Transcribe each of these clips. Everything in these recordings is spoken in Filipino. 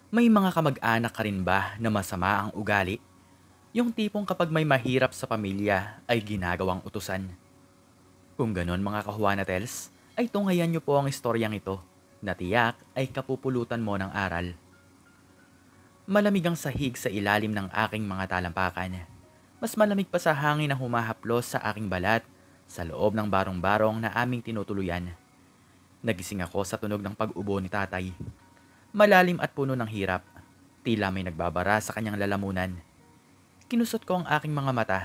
May mga kamag-anak ka rin ba na masama ang ugali? Yung tipong kapag may mahirap sa pamilya ay ginagawang utusan. Kung ganon mga kahuanatels, ay tunghayan niyo po ang istoryang ito na tiyak ay kapupulutan mo ng aral. Malamig ang sahig sa ilalim ng aking mga talampakan. Mas malamig pa sa hangin na humahaplos sa aking balat sa loob ng barong-barong na aming tinutuluyan. Nagising ako sa tunog ng pag-ubo ni tatay. Malalim at puno ng hirap. Tila may nagbabara sa kanyang lalamunan. Kinusot ko ang aking mga mata.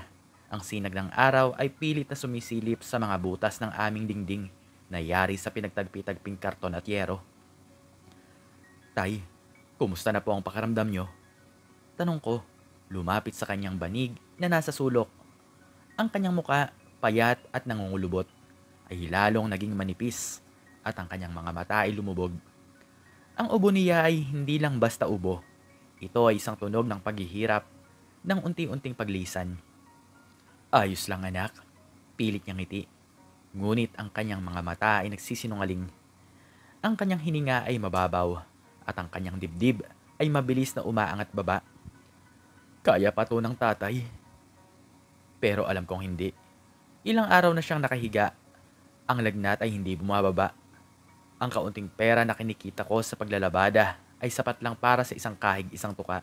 Ang sinag ng araw ay pilit na sumisilip sa mga butas ng aming dingding na yari sa pinagtagpi-tagping karton at yero. Tay, kumusta na po ang pakiramdam nyo? Tanong ko, lumapit sa kanyang banig na nasa sulok. Ang kanyang muka, payat at nangungulubot, ay lalong naging manipis at ang kanyang mga mata ay lumubog. Ang ubo niya ay hindi lang basta ubo. Ito ay isang tunog ng paghihirap ng unti-unting paglisan. Ayos lang anak, pilit niyang ngiti. Ngunit ang kanyang mga mata ay nagsisinungaling. Ang kanyang hininga ay mababaw at ang kanyang dibdib ay mabilis na umaangat baba. Kaya pa to ng tatay. Pero alam kong hindi. Ilang araw na siyang nakahiga. Ang lagnat ay hindi bumababa. Ang kaunting pera na kinikita ko sa paglalabada ay sapat lang para sa isang kahig isang tuka.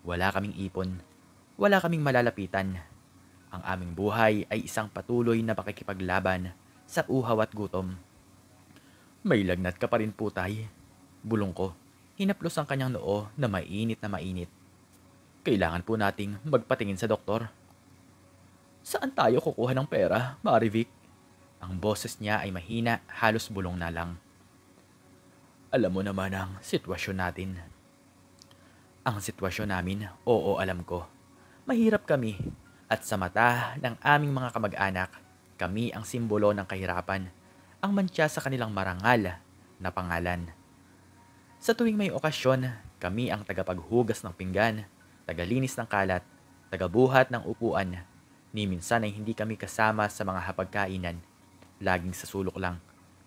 Wala kaming ipon. Wala kaming malalapitan. Ang aming buhay ay isang patuloy na pakikipaglaban sa uhaw at gutom. May lagnat ka pa rin po tay. Bulong ko. Hinaplos ang kanyang noo na mainit na mainit. Kailangan po nating magpatingin sa doktor. Saan tayo kukuha ng pera, Marivic? Ang boses niya ay mahina, halos bulong na lang. Alam mo naman ang sitwasyon natin. Ang sitwasyon namin, oo alam ko. Mahirap kami at sa mata ng aming mga kamag-anak, kami ang simbolo ng kahirapan, ang mantsa sa kanilang marangal na pangalan. Sa tuwing may okasyon, kami ang tagapaghugas ng pinggan, tagalinis ng kalat, tagabuhat ng upuan. Ni minsan ay hindi kami kasama sa mga hapagkainan. Laging sa sulok lang.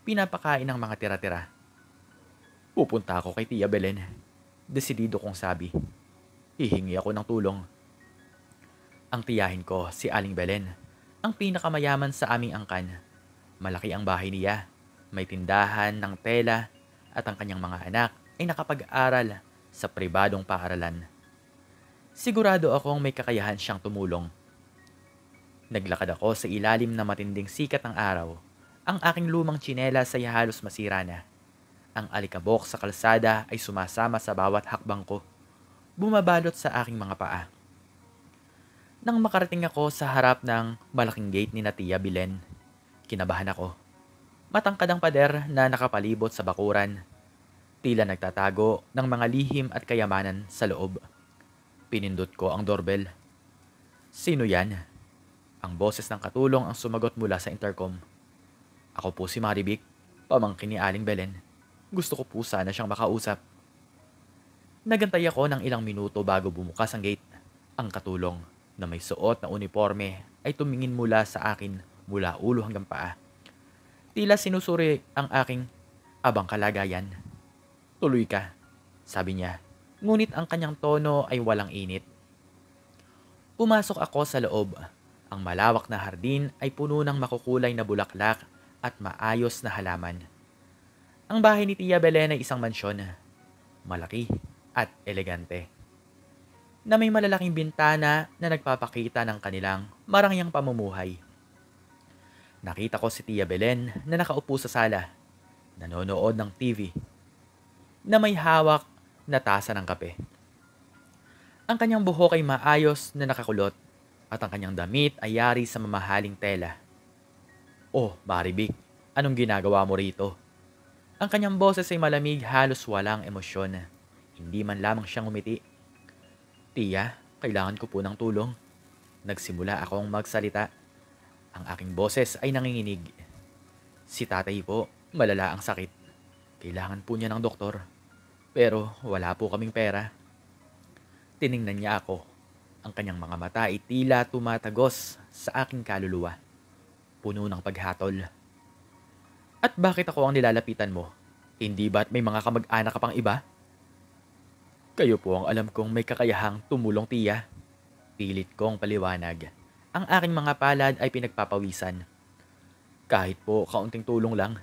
Pinapakain ng mga tira-tira. Pupunta ako kay Tia Belen. Desidido kong sabi. Hihingi ako ng tulong. Ang tiyahin ko, si Aling Belen, ang pinakamayaman sa aming angkan. Malaki ang bahay niya. May tindahan ng tela at ang kanyang mga anak ay nakapag-aral sa pribadong paaralan. Sigurado akong may kakayahan siyang tumulong. Naglakad ako sa ilalim na matinding sikat ng araw. Ang aking lumang tsinelas ay halos masira na. Ang alikabok sa kalsada ay sumasama sa bawat hakbang ko. Bumabalot sa aking mga paa. Nang makarating ako sa harap ng malaking gate ni Tia Belen, kinabahan ako. Matangkad ang pader na nakapalibot sa bakuran. Tila nagtatago ng mga lihim at kayamanan sa loob. Pinindot ko ang doorbell. Sino yan? Ang boses ng katulong ang sumagot mula sa intercom. Ako po si Marivic, pamangkin ni Aling Belen. Gusto ko po sana siyang makausap. Nagantay ako ng ilang minuto bago bumukas ang gate. Ang katulong na may suot na uniforme ay tumingin mula sa akin mula ulo hanggang paa. Tila sinusuri ang aking abang kalagayan. Tuloy ka, sabi niya. Ngunit ang kanyang tono ay walang init. Pumasok ako sa loob. Ang malawak na hardin ay puno ng makukulay na bulaklak at maayos na halaman. Ang bahay ni Tia Belen ay isang mansyon. Malaki at elegante. Na may malalaking bintana na nagpapakita ng kanilang marangyang pamumuhay. Nakita ko si Tia Belen na nakaupo sa sala, nanonood ng TV, na may hawak na tasa ng kape. Ang kanyang buhok ay maayos na nakakulot at ang kanyang damit ay yari sa mamahaling tela. Oh, Marivic, anong ginagawa mo rito? Ang kanyang boses ay malamig, halos walang emosyon. Hindi man lamang siyang umiti. Tia, kailangan ko po ng tulong. Nagsimula akong magsalita. Ang aking boses ay nanginginig. Si tatay po, malala ang sakit. Kailangan po niya ng doktor. Pero wala po kaming pera. Tiningnan niya ako. Ang kanyang mga mata ay tila tumatagos sa aking kaluluwa. Puno ng paghatol. At bakit ako ang nilalapitan mo? Hindi ba't may mga kamag-anak ka pang iba? Kayo po ang alam kong may kakayahang tumulong, tiya. Pilit kong paliwanag. Ang aking mga palad ay pinagpapawisan. Kahit po kaunting tulong lang.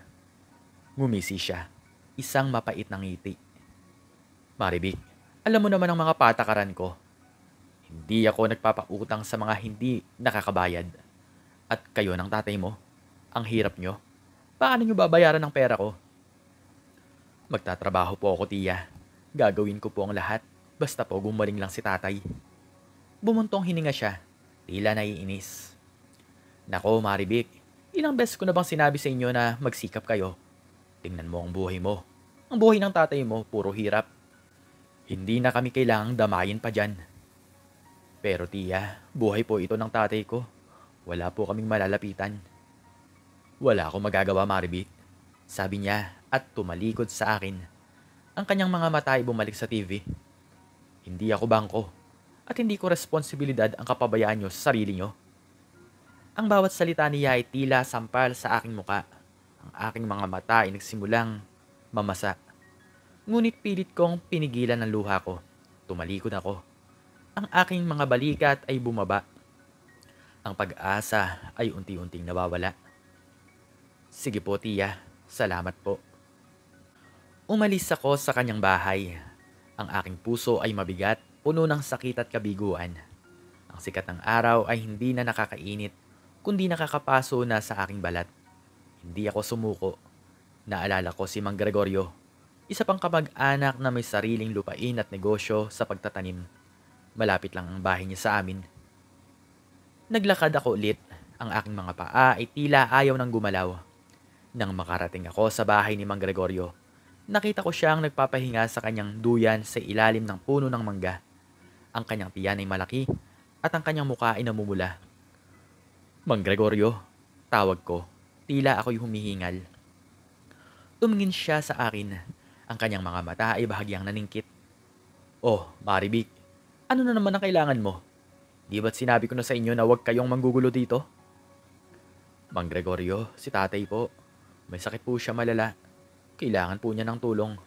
Ngumisi siya. Isang mapait na ngiti. Maribik, alam mo naman ang mga patakaran ko. Hindi ako nagpapautang sa mga hindi nakakabayad. At kayo ng tatay mo, ang hirap nyo. Paano nyo babayaran ang pera ko? Magtatrabaho po ako, tiya. Gagawin ko po ang lahat. Basta po gumaling lang si tatay. Bumuntong hininga siya. Tila naiinis. Nako, Maribik. Ilang beses ko na bang sinabi sa inyo na magsikap kayo? Tingnan mo ang buhay mo. Ang buhay ng tatay mo, puro hirap. Hindi na kami kailangang damayin pa dyan. Pero tiya, buhay po ito ng tatay ko. Wala po kaming malalapitan. Wala akong magagawa, Maribik. Sabi niya at tumalikod sa akin. Ang kanyang mga mata ay bumalik sa TV. Hindi ako bangko at hindi ko responsibilidad ang kapabayaan nyo sa sarili nyo. Ang bawat salita niya ay tila sampal sa aking muka. Ang aking mga mata ay nagsimulang mamasa. Ngunit pilit kong pinigilan ang luha ko. Tumalikod ako. Ang aking mga balikat ay bumaba. Ang pag-asa ay unti-unting nawawala. Sige po, tiya. Salamat po. Umalis ako sa kanyang bahay. Ang aking puso ay mabigat, puno ng sakit at kabiguan. Ang sikat ng araw ay hindi na nakakainit, kundi nakakapaso na sa aking balat. Hindi ako sumuko. Naalala ko si Mang Gregorio, isa pang kamag-anak na may sariling lupain at negosyo sa pagtatanim. Malapit lang ang bahay niya sa amin. Naglakad ako ulit. Ang aking mga paa ay tila ayaw nang gumalaw. Nang makarating ako sa bahay ni Mang Gregorio, nakita ko siyang nagpapahinga sa kanyang duyan sa ilalim ng puno ng mangga. Ang kanyang tiyan ay malaki at ang kanyang mukha ay namumula. Mang Gregorio, tawag ko. Tila ako'y humihingal. Tumingin siya sa akin. Ang kanyang mga mata ay bahagyang naningkit. Oh, Maribik, ano na naman ang kailangan mo? Di ba't sinabi ko na sa inyo na huwag kayong manggugulo dito? Mang Gregorio, si tatay po. May sakit po siya malala. Kailangan po niya ng tulong.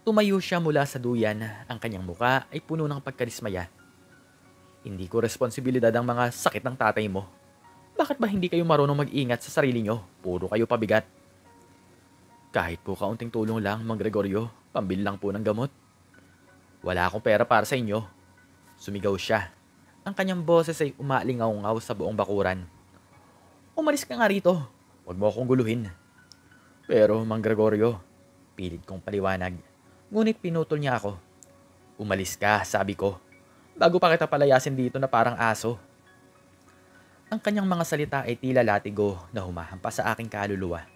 Tumayo siya mula sa duyan. Ang kanyang muka ay puno ng pagkadismaya. Hindi ko responsibilidad ang mga sakit ng tatay mo. Bakit ba hindi kayo marunong mag-ingat sa sarili nyo? Puro kayo pabigat. Kahit po kaunting tulong lang, Mang Gregorio, pambili lang po ng gamot. Wala akong pera para sa inyo. Sumigaw siya. Ang kanyang boses ay umalingaw-ngaw sa buong bakuran. Umalis ka nga rito. Huwag mo akong guluhin. Pero, Mang Gregorio, pilit kong paliwanag. Ngunit pinutol niya ako. Umalis ka, sabi ko. Bago pa kita palayasin dito na parang aso. Ang kanyang mga salita ay tila latigo na humahampas sa aking kaluluwa.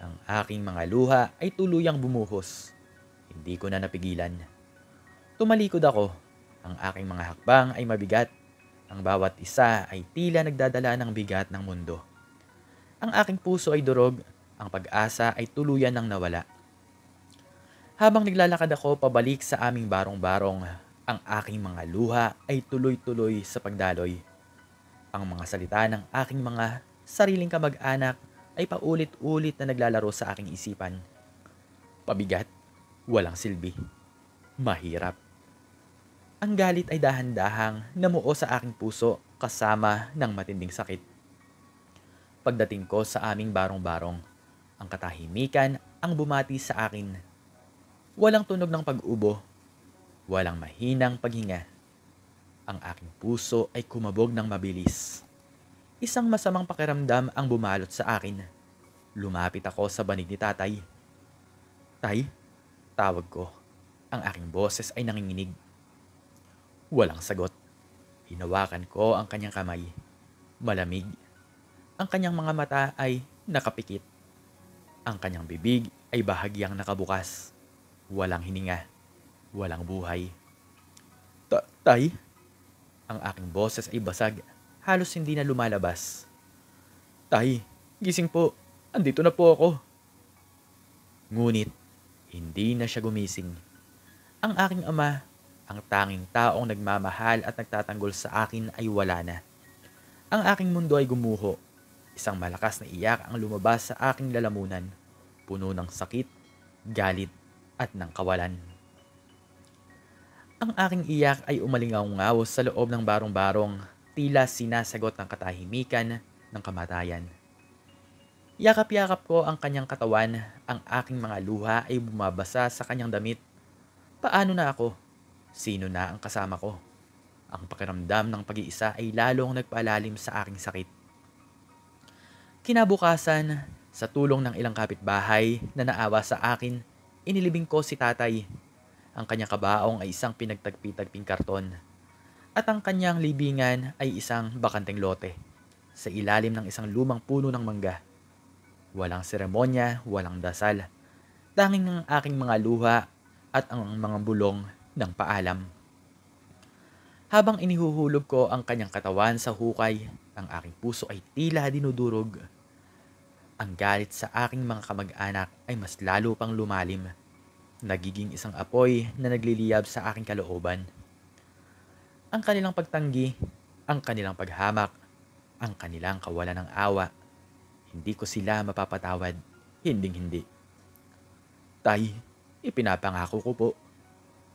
Ang aking mga luha ay tuluyang bumuhos. Hindi ko na napigilan. Tumalikod ako. Ang aking mga hakbang ay mabigat. Ang bawat isa ay tila nagdadala ng bigat ng mundo. Ang aking puso ay durog. Ang pag-asa ay tuluyan ng nawala. Habang naglalakad ako pabalik sa aming barong-barong, ang aking mga luha ay tuloy-tuloy sa pagdaloy. Ang mga salita ng aking mga sariling kamag-anak ay paulit-ulit na naglalaro sa aking isipan. Pabigat, walang silbi, mahirap. Ang galit ay dahan-dahang namuo sa aking puso kasama ng matinding sakit. Pagdating ko sa aming barong-barong, ang katahimikan ang bumati sa akin. Walang tunog ng pag-ubo, walang mahinang paghinga. Ang aking puso ay kumabog ng mabilis. Isang masamang pakiramdam ang bumalot sa akin. Lumapit ako sa banig ni tatay. Tay, tawag ko. Ang aking boses ay nanginginig. Walang sagot. Hinawakan ko ang kanyang kamay. Malamig. Ang kanyang mga mata ay nakapikit. Ang kanyang bibig ay bahagyang nakabukas. Walang hininga. Walang buhay. Tay? Ang aking boses ay basag. Halos hindi na lumalabas. Tay, gising po. Andito na po ako. Ngunit, hindi na siya gumising. Ang aking ama, ang tanging taong nagmamahal at nagtatanggol sa akin ay wala na. Ang aking mundo ay gumuho. Isang malakas na iyak ang lumabas sa aking lalamunan. Puno ng sakit, galit, at ng kawalan. Ang aking iyak ay umalingaw-ngaw sa loob ng barong-barong, tila sinasagot ng katahimikan ng kamatayan. Yakap-yakap ko ang kanyang katawan, ang aking mga luha ay bumabasa sa kanyang damit. Paano na ako? Sino na ang kasama ko? Ang pakiramdam ng pag-iisa ay lalong nagpalalim sa aking sakit. Kinabukasan, sa tulong ng ilang kapitbahay na naawa sa akin, inilibing ko si tatay. Ang kanyang kabaong ay isang pinagtagpi-tagping karton at ang kanyang libingan ay isang bakanteng lote sa ilalim ng isang lumang puno ng mangga. Walang seremonya, walang dasal. Tanging ang aking mga luha at ang mga bulong ng paalam. Habang inihuhulog ko ang kanyang katawan sa hukay, ang aking puso ay tila dinudurog. Ang galit sa aking mga kamag-anak ay mas lalo pang lumalim. Nagiging isang apoy na nagliliyab sa aking kalooban. Ang kanilang pagtanggi, ang kanilang paghamak, ang kanilang kawalan ng awa. Hindi ko sila mapapatawad. Hinding-hindi. Tay, ipinapangako ko po.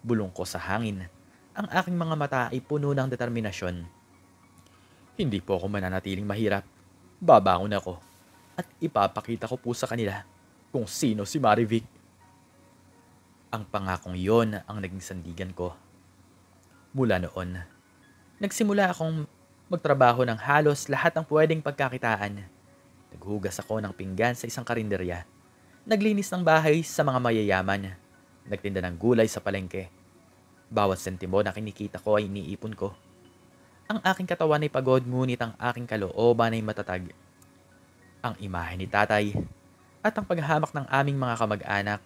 Bulong ko sa hangin. Ang aking mga mata ay puno ng determinasyon. Hindi po ako mananatiling mahirap. Babangon ako. At ipapakita ko po sa kanila kung sino si Marivic. Ang pangakong yon ang naging sandigan ko. Mula noon, nagsimula akong magtrabaho ng halos lahat ng pwedeng pagkakitaan. Naghugas ako ng pinggan sa isang karinderya. Naglinis ng bahay sa mga mayayaman. Nagtinda ng gulay sa palengke. Bawat sentimo na kinikita ko ay iniipon ko. Ang aking katawan ay pagod ngunit ang aking kalooban ay matatag. Ang imahe ni tatay at ang paghahamak ng aming mga kamag-anak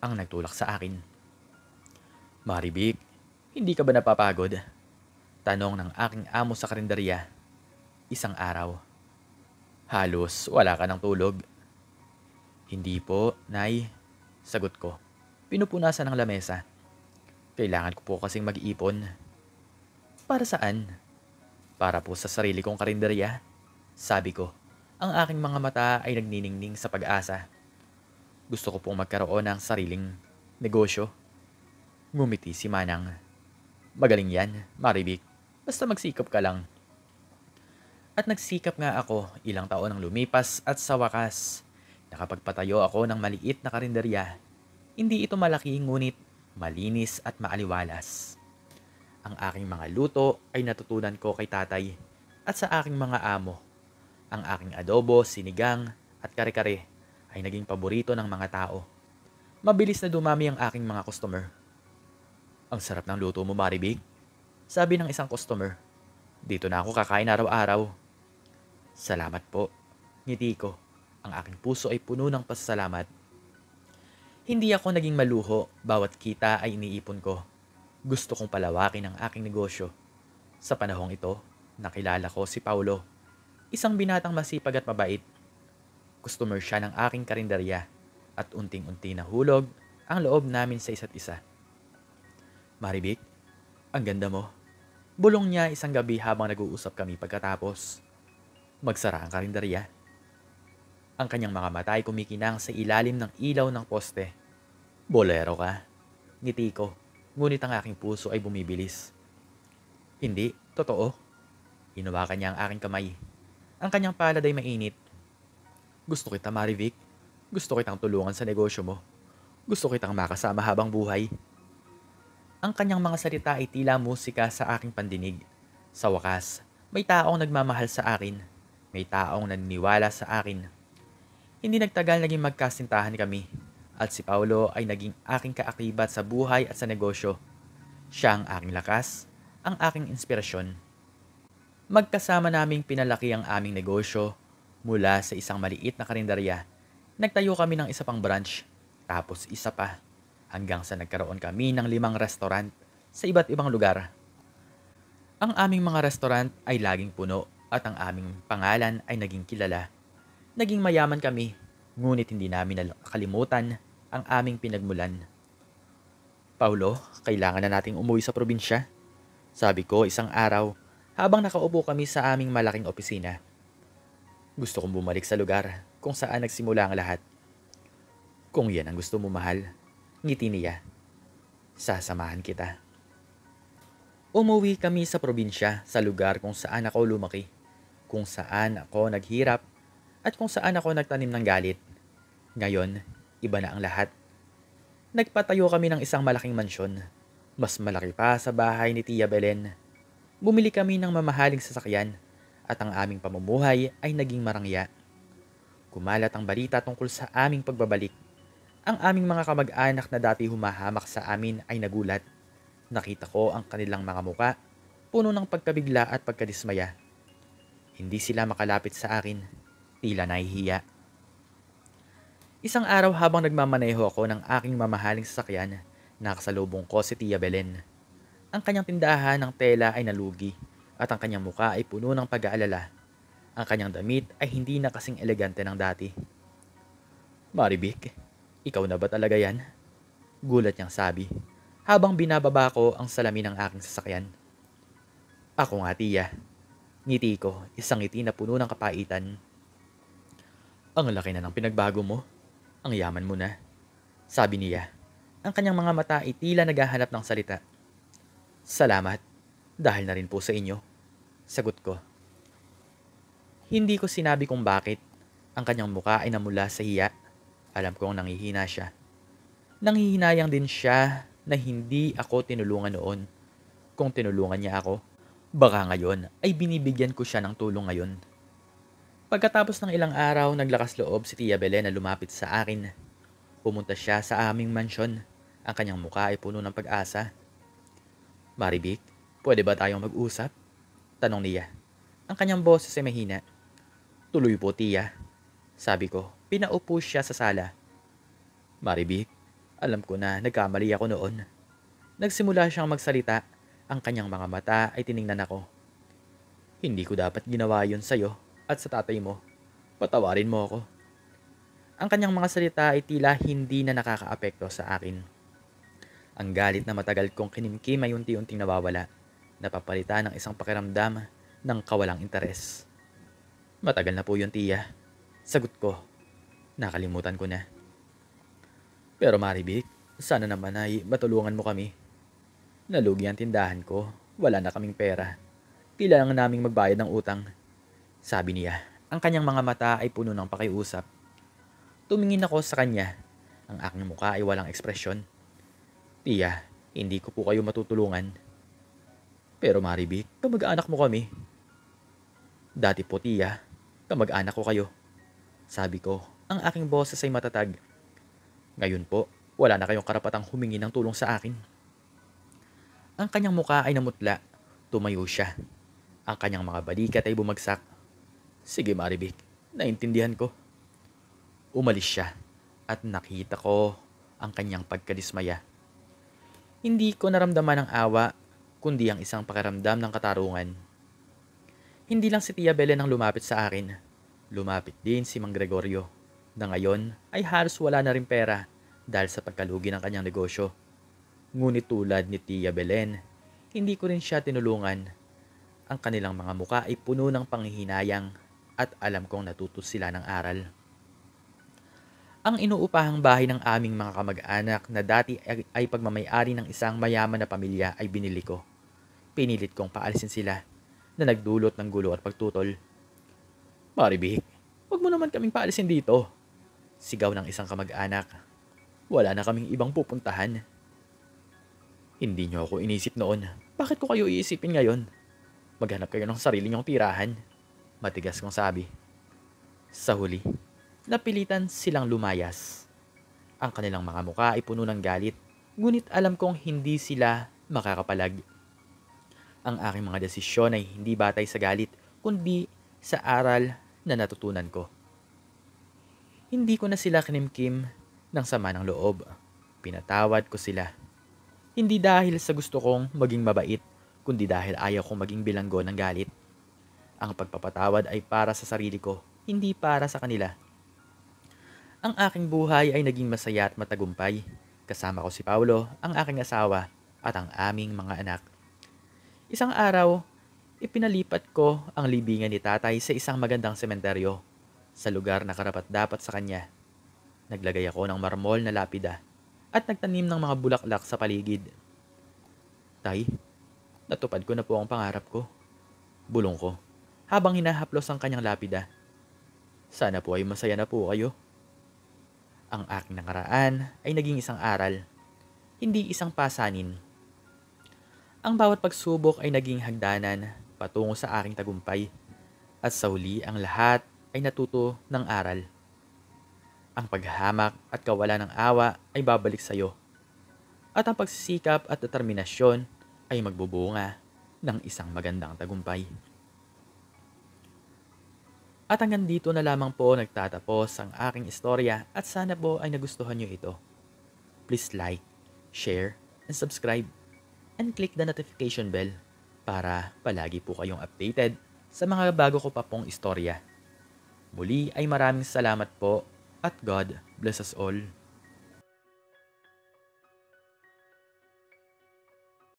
ang nagtulak sa akin. Marivic, hindi ka ba napapagod? Tanong ng aking amo sa karinderya. Isang araw. Halos wala ka ng tulog. Hindi po, Nay. Sagot ko. Pinupunasan ng lamesa. Kailangan ko po kasing mag-ipon. Para saan? Para po sa sarili kong karinderya. Sabi ko, ang aking mga mata ay nagniningning sa pag-asa. Gusto ko pong magkaroon ng sariling negosyo. Ngumiti si Manang. Magaling yan, Marivic. Basta magsikap ka lang. At nagsikap nga ako, ilang taon ang lumipas at sa wakas, nakapagpatayo ako ng maliit na karinderya. Hindi ito malaki ngunit malinis at maaliwalas. Ang aking mga luto ay natutunan ko kay tatay at sa aking mga amo. Ang aking adobo, sinigang at kare-kare ay naging paborito ng mga tao. Mabilis na dumami ang aking mga customer. Ang sarap ng luto mo, Marivic. Sabi ng isang customer. Dito na ako kakain araw-araw. Salamat po. Ngiti ko. Ang aking puso ay puno ng pasasalamat. Hindi ako naging maluho, bawat kita ay iniipon ko. Gusto kong palawakin ang aking negosyo. Sa panahong ito, nakilala ko si Paulo. Isang binatang masipag at mabait. Customer siya ng aking karinderya at unting-unti nahulog ang loob namin sa isa't isa. Marivic, ang ganda mo. Bulong niya isang gabi habang nag-uusap kami pagkatapos. Magsara ang karinderya. Ang kanyang mga mata ay kumikinang sa ilalim ng ilaw ng poste. Bolero ka. Ngiti ko, ngunit ang aking puso ay bumibilis. Hindi, totoo. Hinawakan niya ang aking kamay. Ang kanyang palad ay mainit. Gusto kita, Marivic. Gusto kitang tulungan sa negosyo mo. Gusto kitang makasama habang buhay. Ang kanyang mga salita ay tila musika sa aking pandinig. Sa wakas, may taong nagmamahal sa akin. May taong naniniwala sa akin. Hindi nagtagal naging magkasintahan kami at si Paulo ay naging aking kaakibat sa buhay at sa negosyo. Siya ang aking lakas, ang aking inspirasyon. Magkasama naming pinalaki ang aming negosyo mula sa isang maliit na karinderya. Nagtayo kami ng isa pang branch, tapos isa pa, hanggang sa nagkaroon kami ng 5 restaurant sa iba't ibang lugar. Ang aming mga restaurant ay laging puno at ang aming pangalan ay naging kilala. Naging mayaman kami, ngunit hindi namin nakalimutan ang aming pinagmulan. Paulo, kailangan na nating umuwi sa probinsya. Sabi ko isang araw habang nakaupo kami sa aming malaking opisina. Gusto kong bumalik sa lugar kung saan nagsimula ang lahat. Kung yan ang gusto mo, mahal, ngiti niya. Sasamahan kita. Umuwi kami sa probinsya sa lugar kung saan ako lumaki, kung saan ako naghirap, at kung saan ako nagtanim ng galit. Ngayon, iba na ang lahat. Nagpatayo kami ng isang malaking mansyon. Mas malaki pa sa bahay ni Tia Belen. Bumili kami ng mamahaling sasakyan at ang aming pamumuhay ay naging marangya. Kumalat ang balita tungkol sa aming pagbabalik. Ang aming mga kamag-anak na dati humahamak sa amin ay nagulat. Nakita ko ang kanilang mga muka, puno ng pagkabigla at pagkadismaya. Hindi sila makalapit sa akin. Tila nahihiya. Isang araw habang nagmamaneho ako ng aking mamahaling sasakyan, nakasalubong ko si Tia Belen. Ang kanyang tindahan ng tela ay nalugi at ang kanyang muka ay puno ng pag-aalala. Ang kanyang damit ay hindi na kasing elegante ng dati. "Maribik, ikaw na ba talaga yan?" Gulat niyang sabi, habang binababa ko ang salamin ng aking sasakyan. "Ako nga, Tia." Ngiti ko, isang ngiti na puno ng kapaitan. "Ang laki na ng pinagbago mo. Ang yaman mo na." Sabi niya. Ang kanyang mga mata ay tila naghahanap ng salita. "Salamat. Dahil na rin po sa inyo." Sagot ko. Hindi ko sinabi kung bakit. Ang kanyang muka ay namula sa hiya. Alam kong nanghihina siya. Nanghihinayang din siya na hindi ako tinulungan noon. Kung tinulungan niya ako, baka ngayon ay binibigyan ko siya ng tulong ngayon. Pagkatapos ng ilang araw, naglakas loob si Tia Belen na lumapit sa akin. Pumunta siya sa aming mansyon. Ang kanyang muka ay puno ng pag-asa. "Maribik, pwede ba tayong mag-usap?" Tanong niya. Ang kanyang boses ay mahina. "Tuloy po, Tia." Sabi ko. Pinaupo siya sa sala. "Maribik, alam ko na nagkamali ako noon." Nagsimula siyang magsalita. Ang kanyang mga mata ay tiningnan ako. "Hindi ko dapat ginawa yun sa'yo at sa tatay mo. Patawarin mo ako." Ang kanyang mga salita ay tila hindi na nakakaapekto sa akin. Ang galit na matagal kong kinimkim ay unti-unting nawawala, napapalitan ng isang pakiramdam ng kawalang interes. "Matagal na po yun, Tia." Sagot ko. Nakalimutan ko na. "Pero Maribik, sana naman ay matulungan mo kami. Nalugi ang tindahan ko, wala na kaming pera. Kailangan naming magbayad ng utang." Sabi niya. Ang kanyang mga mata ay puno ng pakiusap. Tumingin ako sa kanya. Ang aking mukha ay walang ekspresyon. "Tia, hindi ko po kayo matutulungan." "Pero Maribik, kamag-anak mo kami." "Dati po, Tia, kamag-anak ko kayo." Sabi ko, ang aking boses ay matatag. "Ngayon po, wala na kayong karapatang humingi ng tulong sa akin." Ang kanyang mukha ay namutla. Tumayo siya. Ang kanyang mga balikat ay bumagsak. "Sige, Maribik, naintindihan ko." Umalis siya at nakita ko ang kanyang pagkadismaya. Hindi ko naramdaman ang awa, kundi ang isang pakiramdam ng katarungan. Hindi lang si Tia Belen ang lumapit sa akin. Lumapit din si Mang Gregorio, na ngayon ay halos wala na rin pera dahil sa pagkalugi ng kanyang negosyo. Ngunit tulad ni Tia Belen, hindi ko rin siya tinulungan. Ang kanilang mga muka ay puno ng panghihinayang at alam kong natuto sila ng aral. Ang inuupahang bahay ng aming mga kamag-anak na dati ay pagmamayari ng isang mayaman na pamilya ay binili ko. Pinilit kong paalisin sila na nagdulot ng gulo at pagtutol. "Maribik, wag mo naman kaming paalisin dito." Sigaw ng isang kamag-anak. "Wala na kaming ibang pupuntahan." "Hindi niyo ako inisip noon. Bakit ko kayo iisipin ngayon? Maghanap kayo ng sarili niyong tirahan." Matigas kong sabi. Sa huli, napilitan silang lumayas. Ang kanilang mga muka ay puno ng galit, ngunit alam kong hindi sila makakapalag. Ang aking mga desisyon ay hindi batay sa galit, kundi sa aral na natutunan ko. Hindi ko na sila kinimkim ng sama ng loob. Pinatawad ko sila. Hindi dahil sa gusto kong maging mabait, kundi dahil ayaw kong maging bilanggo ng galit. Ang pagpapatawad ay para sa sarili ko, hindi para sa kanila. Ang aking buhay ay naging masaya at matagumpay. Kasama ko si Paulo, ang aking asawa, at ang aming mga anak. Isang araw, ipinalipat ko ang libingan ni tatay sa isang magandang sementeryo, sa lugar na karapat-dapat sa kanya. Naglagay ako ng marmol na lapida at nagtanim ng mga bulaklak sa paligid. "Tay, Natupad ko na po ang pangarap ko. Bulong ko, habang hinahaplos ang kanyang lapida. Sana po ay masaya na po kayo. Ang aking nakaraan ay naging isang aral, hindi isang pasanin. Ang bawat pagsubok ay naging hagdanan patungo sa aking tagumpay. At sa huli ang lahat ay natuto ng aral. Ang paghahamak at kawalan ng awa ay babalik sa iyo. At ang pagsisikap at determinasyon ay magbubunga ng isang magandang tagumpay. At hanggang dito na lamang po nagtatapos ang aking istorya at sana po ay nagustuhan nyo ito. Please like, share, and subscribe. And click the notification bell para palagi po kayong updated sa mga bago ko pa pong istorya. Muli ay maraming salamat po at God bless us all.